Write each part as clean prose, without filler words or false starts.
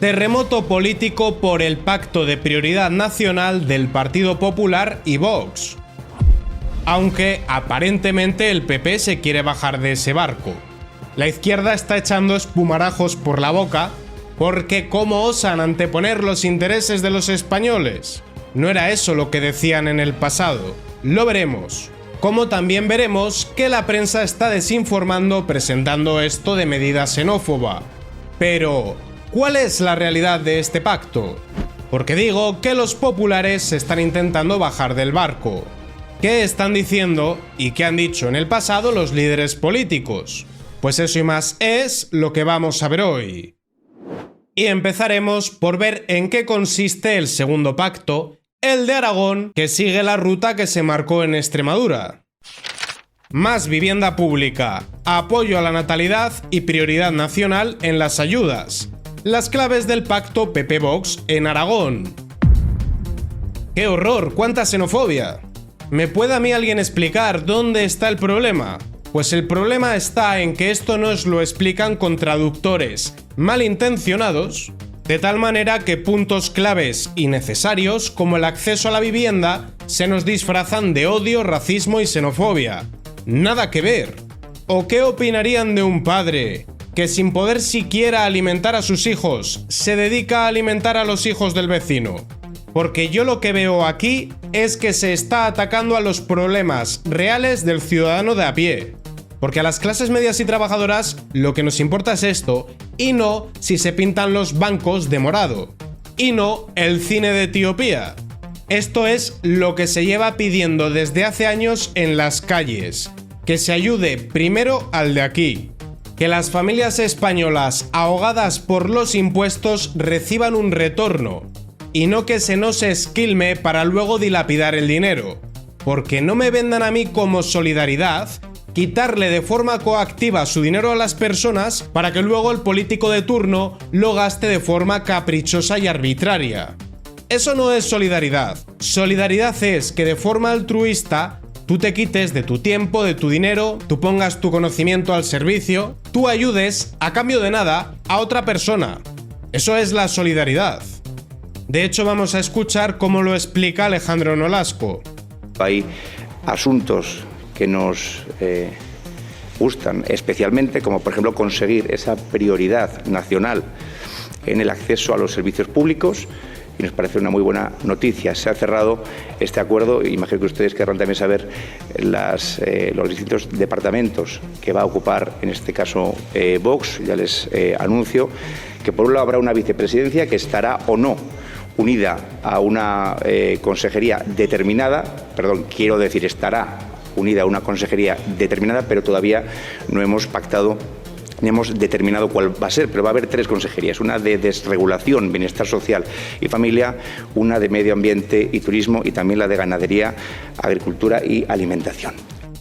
Terremoto político por el pacto de prioridad nacional del Partido Popular y Vox. Aunque aparentemente el PP se quiere bajar de ese barco. La izquierda está echando espumarajos por la boca porque ¿cómo osan anteponer los intereses de los españoles? No era eso lo que decían en el pasado. Lo veremos. Como también veremos que la prensa está desinformando presentando esto de medida xenófoba. Pero, ¿cuál es la realidad de este pacto? Porque digo que los populares se están intentando bajar del barco. ¿Qué están diciendo y qué han dicho en el pasado los líderes políticos? Pues eso y más es lo que vamos a ver hoy. Y empezaremos por ver en qué consiste el segundo pacto, el de Aragón, que sigue la ruta que se marcó en Extremadura. Más vivienda pública, apoyo a la natalidad y prioridad nacional en las ayudas. Las claves del pacto PP-Vox en Aragón. ¡Qué horror! ¡Cuánta xenofobia! ¿Me puede a mí alguien explicar dónde está el problema? Pues el problema está en que esto nos lo explican con traductores malintencionados, de tal manera que puntos claves y necesarios como el acceso a la vivienda se nos disfrazan de odio, racismo y xenofobia. Nada que ver. ¿O qué opinarían de un padre que sin poder siquiera alimentar a sus hijos se dedica a alimentar a los hijos del vecino? Porque yo lo que veo aquí es que se está atacando a los problemas reales del ciudadano de a pie. Porque a las clases medias y trabajadoras lo que nos importa es esto, y no si se pintan los bancos de morado, y no el cine de Etiopía. Esto es lo que se lleva pidiendo desde hace años en las calles, que se ayude primero al de aquí, que las familias españolas ahogadas por los impuestos reciban un retorno, y no que se nos esquilme para luego dilapidar el dinero, porque no me vendan a mí como solidaridad quitarle de forma coactiva su dinero a las personas para que luego el político de turno lo gaste de forma caprichosa y arbitraria. Eso no es solidaridad. Solidaridad es que de forma altruista tú te quites de tu tiempo, de tu dinero, tú pongas tu conocimiento al servicio, tú ayudes a cambio de nada a otra persona. Eso es la solidaridad. De hecho, vamos a escuchar cómo lo explica Alejandro Nolasco. Hay asuntos que nos gustan especialmente, como por ejemplo conseguir esa prioridad nacional en el acceso a los servicios públicos, y nos parece una muy buena noticia. Se ha cerrado este acuerdo y imagino que ustedes querrán también saber los distintos departamentos que va a ocupar, en este caso, Vox. Ya les anuncio que por un lado habrá una vicepresidencia que estará o no unida a una consejería determinada, estará unida a una consejería determinada, pero todavía no hemos pactado ni hemos determinado cuál va a ser, pero va a haber 3 consejerías, una de desregulación, bienestar social y familia, una de medio ambiente y turismo y también la de ganadería, agricultura y alimentación.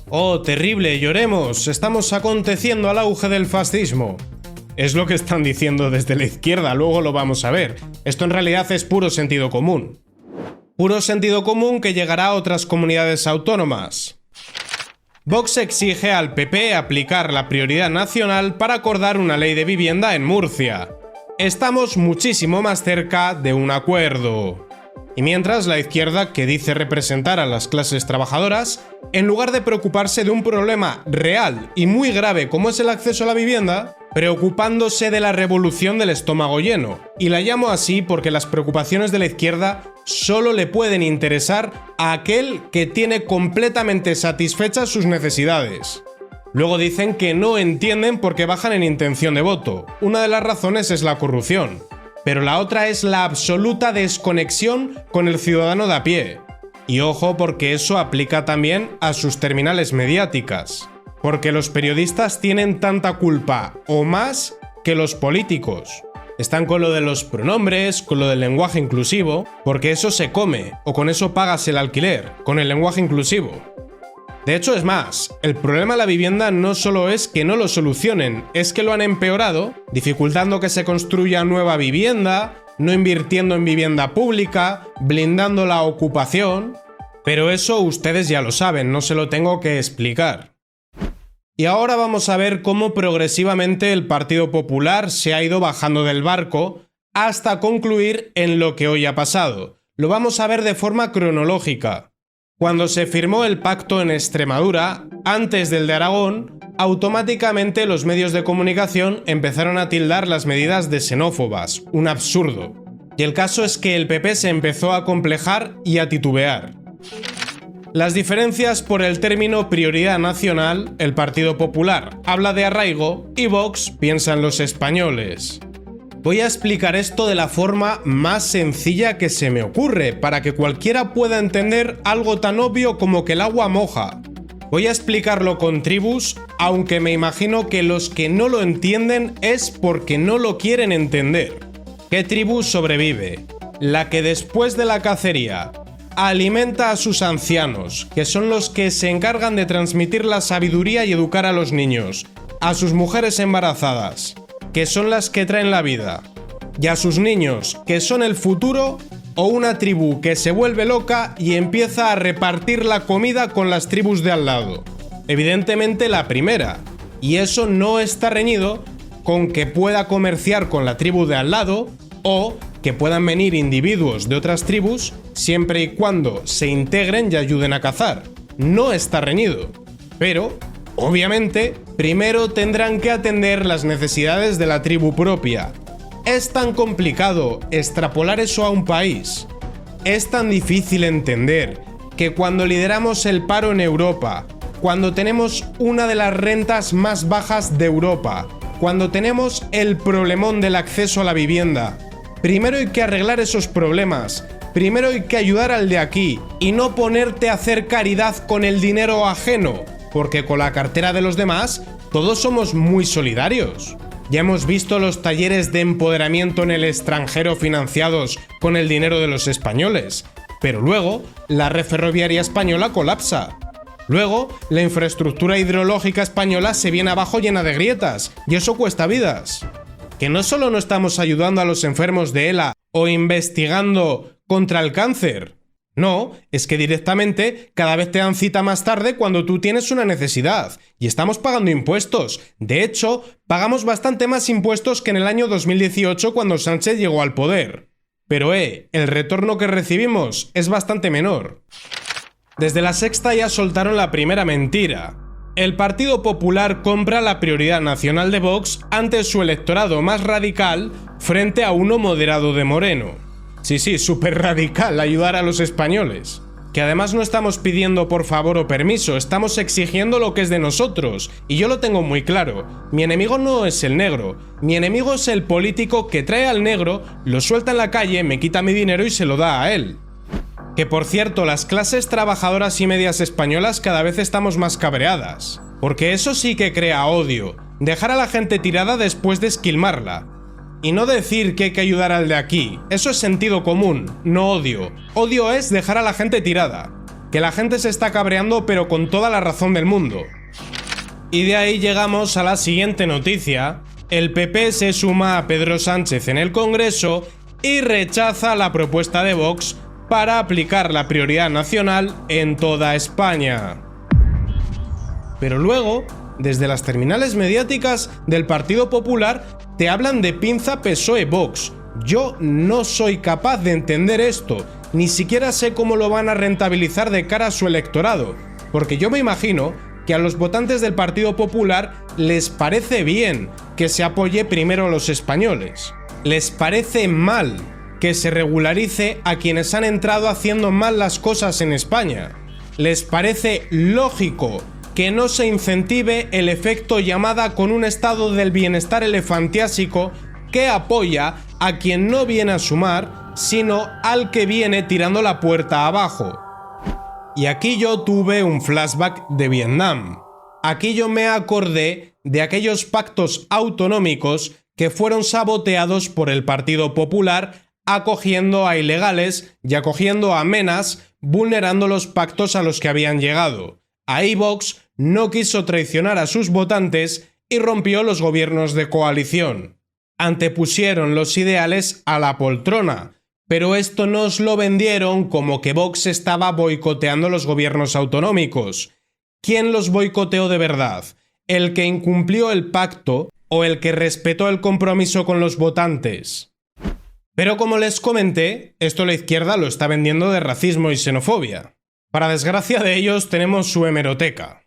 ¡Oh, terrible! ¡Lloremos! Estamos aconteciendo al auge del fascismo. Es lo que están diciendo desde la izquierda, luego lo vamos a ver. Esto en realidad es puro sentido común. Puro sentido común que llegará a otras comunidades autónomas. Vox exige al PP aplicar la prioridad nacional para acordar una ley de vivienda en Murcia. Estamos muchísimo más cerca de un acuerdo. Y mientras la izquierda, que dice representar a las clases trabajadoras, en lugar de preocuparse de un problema real y muy grave como es el acceso a la vivienda, preocupándose de la revolución del estómago lleno. Y la llamo así porque las preocupaciones de la izquierda solo le pueden interesar a aquel que tiene completamente satisfechas sus necesidades. Luego dicen que no entienden por qué bajan en intención de voto. Una de las razones es la corrupción, pero la otra es la absoluta desconexión con el ciudadano de a pie. Y ojo, porque eso aplica también a sus terminales mediáticas. Porque los periodistas tienen tanta culpa o más que los políticos. Están con lo de los pronombres, con lo del lenguaje inclusivo, porque eso se come, o con eso pagas el alquiler, con el lenguaje inclusivo. De hecho, es más, el problema de la vivienda no solo es que no lo solucionen, es que lo han empeorado, dificultando que se construya nueva vivienda, no invirtiendo en vivienda pública, blindando la ocupación. Pero eso ustedes ya lo saben, no se lo tengo que explicar. Y ahora vamos a ver cómo progresivamente el Partido Popular se ha ido bajando del barco hasta concluir en lo que hoy ha pasado. Lo vamos a ver de forma cronológica. Cuando se firmó el pacto en Extremadura, antes del de Aragón, automáticamente los medios de comunicación empezaron a tildar las medidas de xenófobas, un absurdo. Y el caso es que el PP se empezó a complejar y a titubear. Las diferencias por el término prioridad nacional, el Partido Popular habla de arraigo y Vox piensa en los españoles. Voy a explicar esto de la forma más sencilla que se me ocurre, para que cualquiera pueda entender algo tan obvio como que el agua moja. Voy a explicarlo con tribus, aunque me imagino que los que no lo entienden es porque no lo quieren entender. ¿Qué tribu sobrevive? La que después de la cacería alimenta a sus ancianos, que son los que se encargan de transmitir la sabiduría y educar a los niños, a sus mujeres embarazadas, que son las que traen la vida, y a sus niños, que son el futuro, o una tribu que se vuelve loca y empieza a repartir la comida con las tribus de al lado. Evidentemente la primera, y eso no está reñido con que pueda comerciar con la tribu de al lado o que puedan venir individuos de otras tribus siempre y cuando se integren y ayuden a cazar. No está reñido. Pero, obviamente, primero tendrán que atender las necesidades de la tribu propia. Es tan complicado extrapolar eso a un país. Es tan difícil entender que cuando lideramos el paro en Europa, cuando tenemos una de las rentas más bajas de Europa, cuando tenemos el problemón del acceso a la vivienda, primero hay que arreglar esos problemas, primero hay que ayudar al de aquí y no ponerte a hacer caridad con el dinero ajeno, porque con la cartera de los demás todos somos muy solidarios. Ya hemos visto los talleres de empoderamiento en el extranjero financiados con el dinero de los españoles, pero luego la red ferroviaria española colapsa. Luego, la infraestructura hidrológica española se viene abajo llena de grietas, y eso cuesta vidas. Que no solo no estamos ayudando a los enfermos de ELA o investigando contra el cáncer. No, es que directamente cada vez te dan cita más tarde cuando tú tienes una necesidad, y estamos pagando impuestos. De hecho, pagamos bastante más impuestos que en el año 2018 cuando Sánchez llegó al poder. Pero el retorno que recibimos es bastante menor. Desde La Sexta ya soltaron la primera mentira. El Partido Popular compra la prioridad nacional de Vox ante su electorado más radical frente a uno moderado de Moreno. Sí, súper radical ayudar a los españoles. Que además no estamos pidiendo por favor o permiso, estamos exigiendo lo que es de nosotros. Y yo lo tengo muy claro, mi enemigo no es el negro, mi enemigo es el político que trae al negro, lo suelta en la calle, me quita mi dinero y se lo da a él. Que por cierto, las clases trabajadoras y medias españolas cada vez estamos más cabreadas. Porque eso sí que crea odio, dejar a la gente tirada después de esquilmarla. Y no decir que hay que ayudar al de aquí, eso es sentido común, no odio. Odio es dejar a la gente tirada. Que la gente se está cabreando pero con toda la razón del mundo. Y de ahí llegamos a la siguiente noticia. El PP se suma a Pedro Sánchez en el Congreso y rechaza la propuesta de Vox para aplicar la prioridad nacional en toda España. Pero luego, desde las terminales mediáticas del Partido Popular, te hablan de pinza PSOE-Vox. Yo no soy capaz de entender esto, ni siquiera sé cómo lo van a rentabilizar de cara a su electorado, porque yo me imagino que a los votantes del Partido Popular les parece bien que se apoye primero a los españoles. Les parece mal que se regularice a quienes han entrado haciendo mal las cosas en España. Les parece lógico que no se incentive el efecto llamada con un estado del bienestar elefantiásico que apoya a quien no viene a sumar, sino al que viene tirando la puerta abajo. Y aquí yo tuve un flashback de Vietnam. Aquí yo me acordé de aquellos pactos autonómicos que fueron saboteados por el Partido Popular, acogiendo a ilegales y acogiendo a menas, vulnerando los pactos a los que habían llegado. Ahí Vox no quiso traicionar a sus votantes y rompió los gobiernos de coalición. Antepusieron los ideales a la poltrona, pero esto nos lo vendieron como que Vox estaba boicoteando los gobiernos autonómicos. ¿Quién los boicoteó de verdad? ¿El que incumplió el pacto o el que respetó el compromiso con los votantes? Pero como les comenté, esto la izquierda lo está vendiendo de racismo y xenofobia. Para desgracia de ellos tenemos su hemeroteca.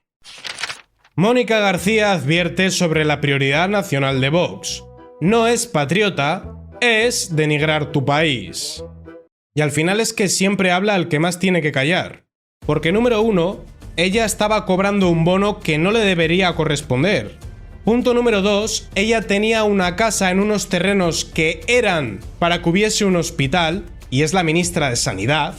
Mónica García advierte sobre la prioridad nacional de Vox. No es patriota, es denigrar tu país. Y al final es que siempre habla el que más tiene que callar. Porque número 1, ella estaba cobrando un bono que no le debería corresponder. Punto número 2, ella tenía una casa en unos terrenos que eran para que hubiese un hospital, y es la ministra de Sanidad,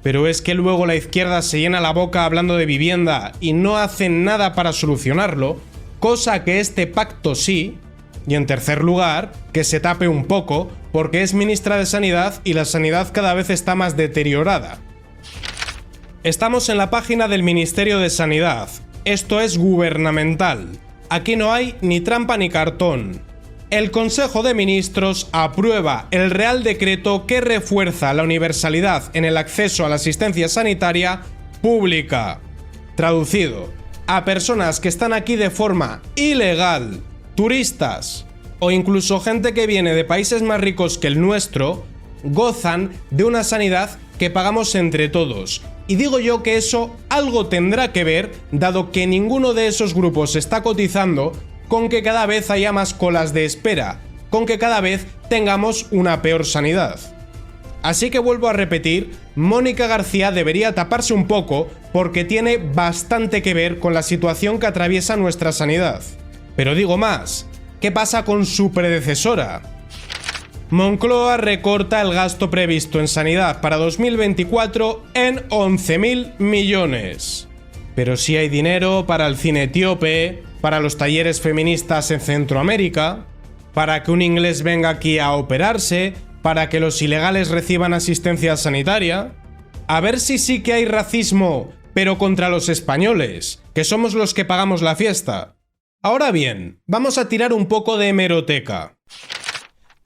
pero es que luego la izquierda se llena la boca hablando de vivienda y no hacen nada para solucionarlo, cosa que este pacto sí. Y en tercer lugar, que se tape un poco, porque es ministra de Sanidad y la sanidad cada vez está más deteriorada. Estamos en la página del Ministerio de Sanidad. Esto es gubernamental. Aquí no hay ni trampa ni cartón. El Consejo de Ministros aprueba el Real Decreto que refuerza la universalidad en el acceso a la asistencia sanitaria pública. Traducido, a personas que están aquí de forma ilegal, turistas o incluso gente que viene de países más ricos que el nuestro, gozan de una sanidad que pagamos entre todos. Y digo yo que eso algo tendrá que ver, dado que ninguno de esos grupos está cotizando, con que cada vez haya más colas de espera, con que cada vez tengamos una peor sanidad. Así que vuelvo a repetir, Mónica García debería taparse un poco porque tiene bastante que ver con la situación que atraviesa nuestra sanidad. Pero digo más, ¿qué pasa con su predecesora? Moncloa recorta el gasto previsto en sanidad para 2024 en 11.000 millones. Pero sí hay dinero para el cine etíope, para los talleres feministas en Centroamérica, para que un inglés venga aquí a operarse, para que los ilegales reciban asistencia sanitaria. A ver si sí que hay racismo, pero contra los españoles, que somos los que pagamos la fiesta. Ahora bien, vamos a tirar un poco de hemeroteca.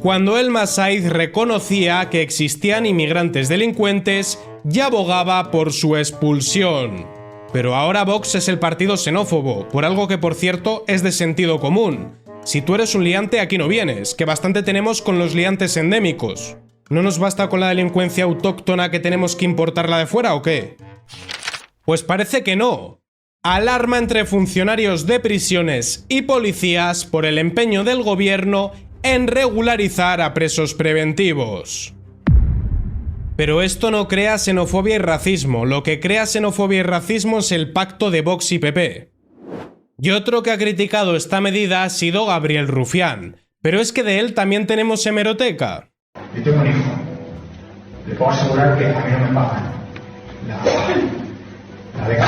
Cuando Elma Saiz reconocía que existían inmigrantes delincuentes y abogaba por su expulsión. Pero ahora Vox es el partido xenófobo, por algo que por cierto es de sentido común. Si tú eres un liante, aquí no vienes, que bastante tenemos con los liantes endémicos. ¿No nos basta con la delincuencia autóctona que tenemos que importarla de fuera o qué? Pues parece que no. Alarma entre funcionarios de prisiones y policías por el empeño del gobierno en regularizar a presos preventivos. Pero esto no crea xenofobia y racismo, lo que crea xenofobia y racismo es el pacto de Vox y PP. Y otro que ha criticado esta medida ha sido Gabriel Rufián, pero es que de él también tenemos hemeroteca. Yo tengo un hijo, le puedo asegurar que a mí no me pagan la beca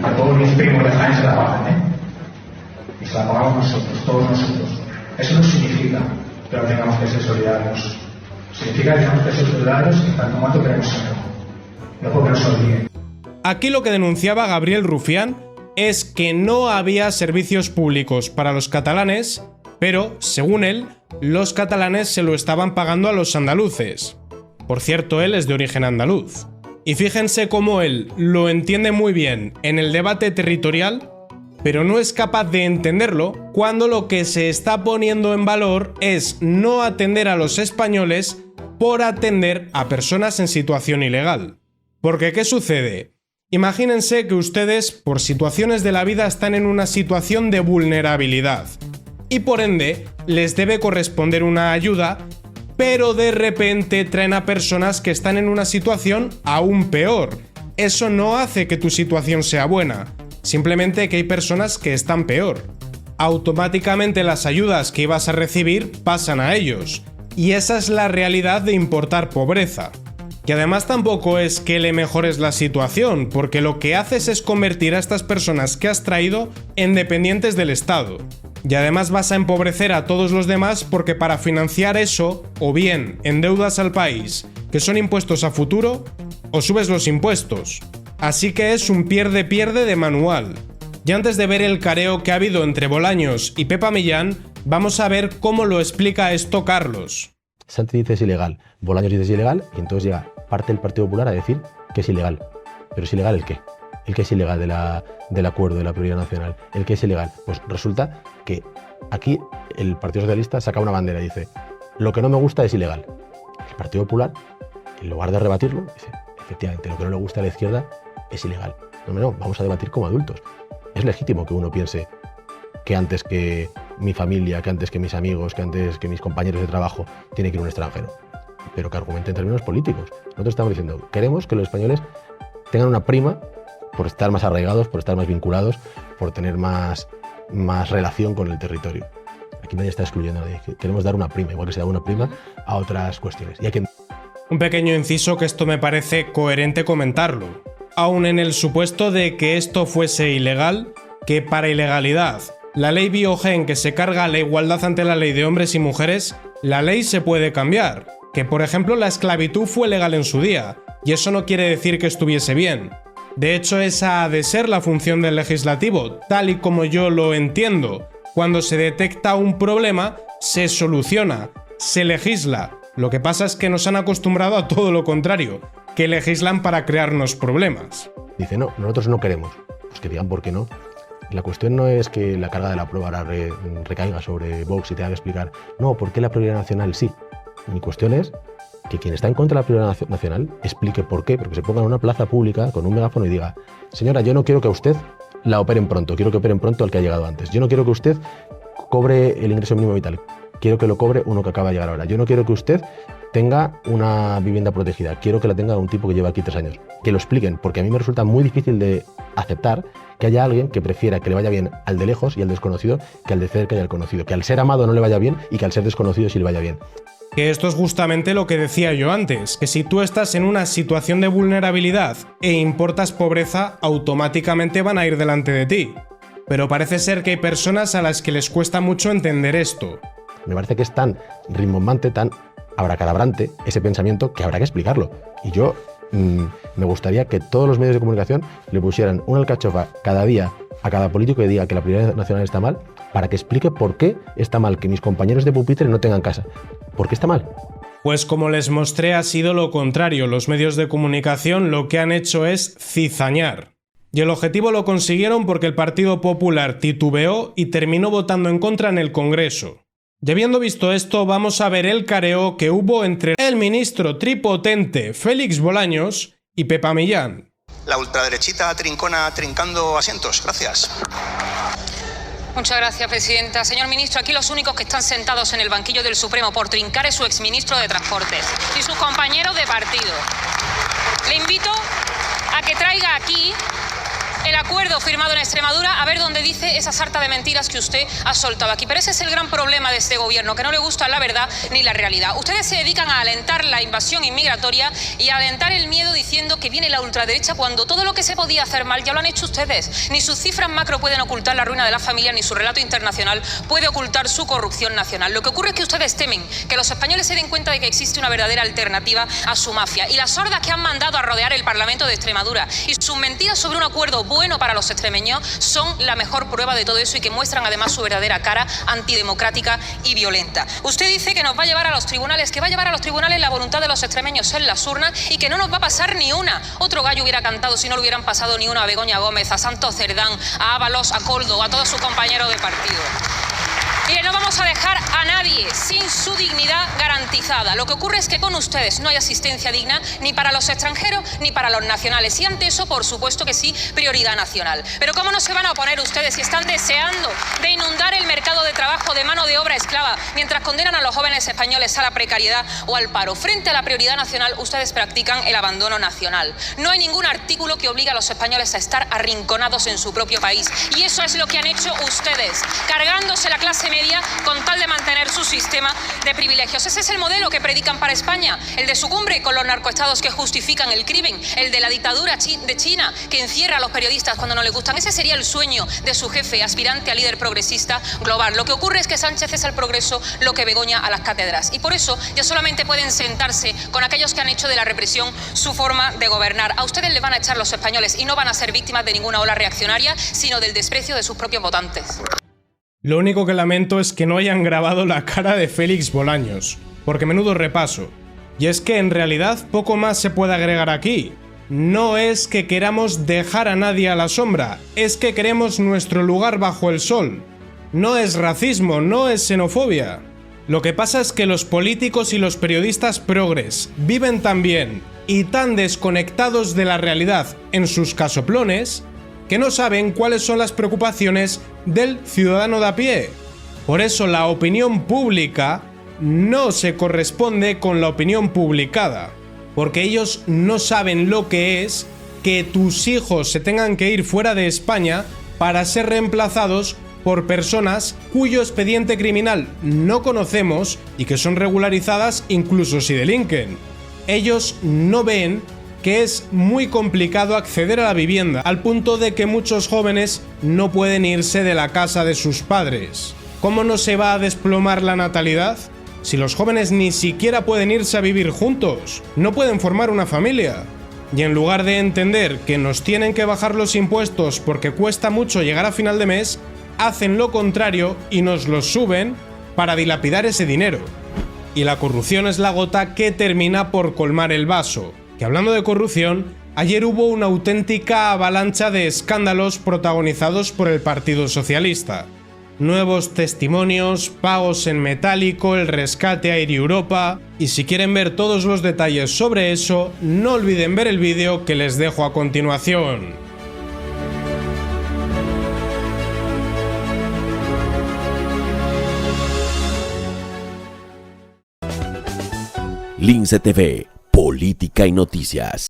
que a todos mis primos de Jaén se la pagan, y se la pagamos nosotros, todos nosotros. Eso no significa que no tengamos que ser solidarios. Significa que tenemos que ser solidarios en tanto cuanto queremos serlo. No porque nos olviden. Aquí lo que denunciaba Gabriel Rufián es que no había servicios públicos para los catalanes, pero, según él, los catalanes se lo estaban pagando a los andaluces. Por cierto, él es de origen andaluz. Y fíjense cómo él lo entiende muy bien en el debate territorial, pero no es capaz de entenderlo cuando lo que se está poniendo en valor es no atender a los españoles por atender a personas en situación ilegal. Porque ¿qué sucede? Imagínense que ustedes, por situaciones de la vida, están en una situación de vulnerabilidad y por ende les debe corresponder una ayuda, pero de repente traen a personas que están en una situación aún peor. Eso no hace que tu situación sea buena, simplemente que hay personas que están peor. Automáticamente las ayudas que ibas a recibir pasan a ellos, y esa es la realidad de importar pobreza. Y además tampoco es que le mejores la situación, porque lo que haces es convertir a estas personas que has traído en dependientes del Estado. Y además vas a empobrecer a todos los demás porque para financiar eso, o bien endeudas al país, que son impuestos a futuro, o subes los impuestos. Así que es un pierde-pierde de manual. Y antes de ver el careo que ha habido entre Bolaños y Pepa Millán, vamos a ver cómo lo explica esto Carlos. Sánchez dice es ilegal, Bolaños dice es ilegal, y entonces llega parte del Partido Popular a decir que es ilegal. ¿Pero es ilegal el qué? ¿El qué es ilegal del acuerdo de la prioridad nacional? ¿El qué es ilegal? Pues resulta que aquí el Partido Socialista saca una bandera y dice lo que no me gusta es ilegal. El Partido Popular, en lugar de rebatirlo, dice, efectivamente, lo que no le gusta a la izquierda es ilegal. No, vamos a debatir como adultos. Es legítimo que uno piense que antes que mi familia, que antes que mis amigos, que antes que mis compañeros de trabajo, tiene que ir un extranjero. Pero que argumente en términos políticos. Nosotros estamos diciendo, queremos que los españoles tengan una prima por estar más arraigados, por estar más vinculados, por tener más relación con el territorio. Aquí nadie está excluyendo a nadie. Queremos dar una prima, igual que se da una prima a otras cuestiones. Y hay que... Un pequeño inciso que esto me parece coherente comentarlo. Aun en el supuesto de que esto fuese ilegal, que para ilegalidad la ley Biogen que se carga la igualdad ante la ley de hombres y mujeres, la ley se puede cambiar. Que por ejemplo la esclavitud fue legal en su día, y eso no quiere decir que estuviese bien. De hecho, esa ha de ser la función del legislativo, tal y como yo lo entiendo. Cuando se detecta un problema, se soluciona, se legisla. Lo que pasa es que nos han acostumbrado a todo lo contrario, que legislan para crearnos problemas. Dice, no, nosotros no queremos. Pues que digan por qué no. La cuestión no es que la carga de la prueba ahora recaiga sobre Vox y tenga que explicar, no, ¿por qué la prioridad nacional sí? Mi cuestión es que quien está en contra de la prioridad nacional explique por qué, porque se ponga en una plaza pública con un megáfono y diga, señora, yo no quiero que a usted la operen pronto, quiero que operen pronto al que ha llegado antes. Yo no quiero que usted cobre el ingreso mínimo vital, quiero que lo cobre uno que acaba de llegar ahora. Yo no quiero que usted tenga una vivienda protegida, quiero que la tenga un tipo que lleva aquí 3 años. Que lo expliquen, porque a mí me resulta muy difícil de aceptar que haya alguien que prefiera que le vaya bien al de lejos y al desconocido que al de cerca y al conocido, que al ser amado no le vaya bien y que al ser desconocido sí le vaya bien. Que esto es justamente lo que decía yo antes, que si tú estás en una situación de vulnerabilidad e importas pobreza, automáticamente van a ir delante de ti. Pero parece ser que hay personas a las que les cuesta mucho entender esto. Me parece que es tan rimbombante, tan abracadabrante ese pensamiento que habrá que explicarlo. Y yo me gustaría que todos los medios de comunicación le pusieran una alcachofa cada día a cada político que diga que la prioridad nacional está mal, para que explique por qué está mal que mis compañeros de pupitre no tengan casa. ¿Por qué está mal? Pues como les mostré, ha sido lo contrario. Los medios de comunicación lo que han hecho es cizañar. Y el objetivo lo consiguieron porque el Partido Popular titubeó y terminó votando en contra en el Congreso. Y habiendo visto esto, vamos a ver el careo que hubo entre el ministro tripotente Félix Bolaños y Pepa Millán. La ultraderechita trincona trincando asientos. Gracias. Muchas gracias, presidenta. Señor ministro, aquí los únicos que están sentados en el banquillo del Supremo por trincar es su exministro de Transportes y sus compañeros de partido. Le invito a que traiga aquí el acuerdo firmado en Extremadura, a ver dónde dice esa sarta de mentiras que usted ha soltado aquí. Pero ese es el gran problema de este gobierno, que no le gusta la verdad ni la realidad. Ustedes se dedican a alentar la invasión inmigratoria y a alentar el miedo diciendo que viene la ultraderecha, cuando todo lo que se podía hacer mal ya lo han hecho ustedes. Ni sus cifras macro pueden ocultar la ruina de la familia, ni su relato internacional puede ocultar su corrupción nacional. Lo que ocurre es que ustedes temen que los españoles se den cuenta de que existe una verdadera alternativa a su mafia. Y las hordas que han mandado a rodear el Parlamento de Extremadura y sus mentiras sobre un acuerdo bueno para los extremeños son la mejor prueba de todo eso, y que muestran además su verdadera cara antidemocrática y violenta. Usted dice que nos va a llevar a los tribunales, que va a llevar a los tribunales la voluntad de los extremeños en las urnas, y que no nos va a pasar ni una. Otro gallo hubiera cantado si no le hubieran pasado ni una a Begoña Gómez, a Santos Cerdán, a Ábalos, a Coldo, a todos sus compañeros de partido. Mire, no vamos a dejar a nadie sin su dignidad garantizada. Lo que ocurre es que con ustedes no hay asistencia digna ni para los extranjeros ni para los nacionales. Y ante eso, por supuesto que sí, prioridad nacional. Pero ¿cómo no se van a oponer ustedes si están deseando de inundar el mercado de trabajo de mano de obra esclava mientras condenan a los jóvenes españoles a la precariedad o al paro? Frente a la prioridad nacional, ustedes practican el abandono nacional. No hay ningún artículo que obligue a los españoles a estar arrinconados en su propio país. Y eso es lo que han hecho ustedes, cargándose la clase media con tal de mantener su sistema de privilegios. Ese es el modelo que predican para España, el de su cumbre con los narcoestados que justifican el crimen, el de la dictadura de China que encierra a los periodistas cuando no le gustan. Ese sería el sueño de su jefe, aspirante a líder progresista global. Lo que ocurre es que Sánchez es al progreso lo que Begoña a las cátedras, y por eso ya solamente pueden sentarse con aquellos que han hecho de la represión su forma de gobernar. A ustedes les van a echar los españoles y no van a ser víctimas de ninguna ola reaccionaria, sino del desprecio de sus propios votantes. Lo único que lamento es que no hayan grabado la cara de Félix Bolaños, porque menudo repaso. Y es que en realidad poco más se puede agregar aquí. No es que queramos dejar a nadie a la sombra, es que queremos nuestro lugar bajo el sol. No es racismo, no es xenofobia. Lo que pasa es que los políticos y los periodistas progres viven tan bien y tan desconectados de la realidad en sus casoplones que no saben cuáles son las preocupaciones del ciudadano de a pie. Por eso la opinión pública no se corresponde con la opinión publicada, porque ellos no saben lo que es que tus hijos se tengan que ir fuera de España para ser reemplazados por personas cuyo expediente criminal no conocemos y que son regularizadas incluso si delinquen. Ellos no ven que es muy complicado acceder a la vivienda, al punto de que muchos jóvenes no pueden irse de la casa de sus padres. ¿Cómo no se va a desplomar la natalidad? Si los jóvenes ni siquiera pueden irse a vivir juntos, no pueden formar una familia. Y en lugar de entender que nos tienen que bajar los impuestos porque cuesta mucho llegar a final de mes, hacen lo contrario y nos los suben para dilapidar ese dinero. Y la corrupción es la gota que termina por colmar el vaso. Que hablando de corrupción, ayer hubo una auténtica avalancha de escándalos protagonizados por el Partido Socialista. Nuevos testimonios, pagos en metálico, el rescate Air Europa. Y si quieren ver todos los detalles sobre eso, no olviden ver el vídeo que les dejo a continuación. Lince TV, política y noticias.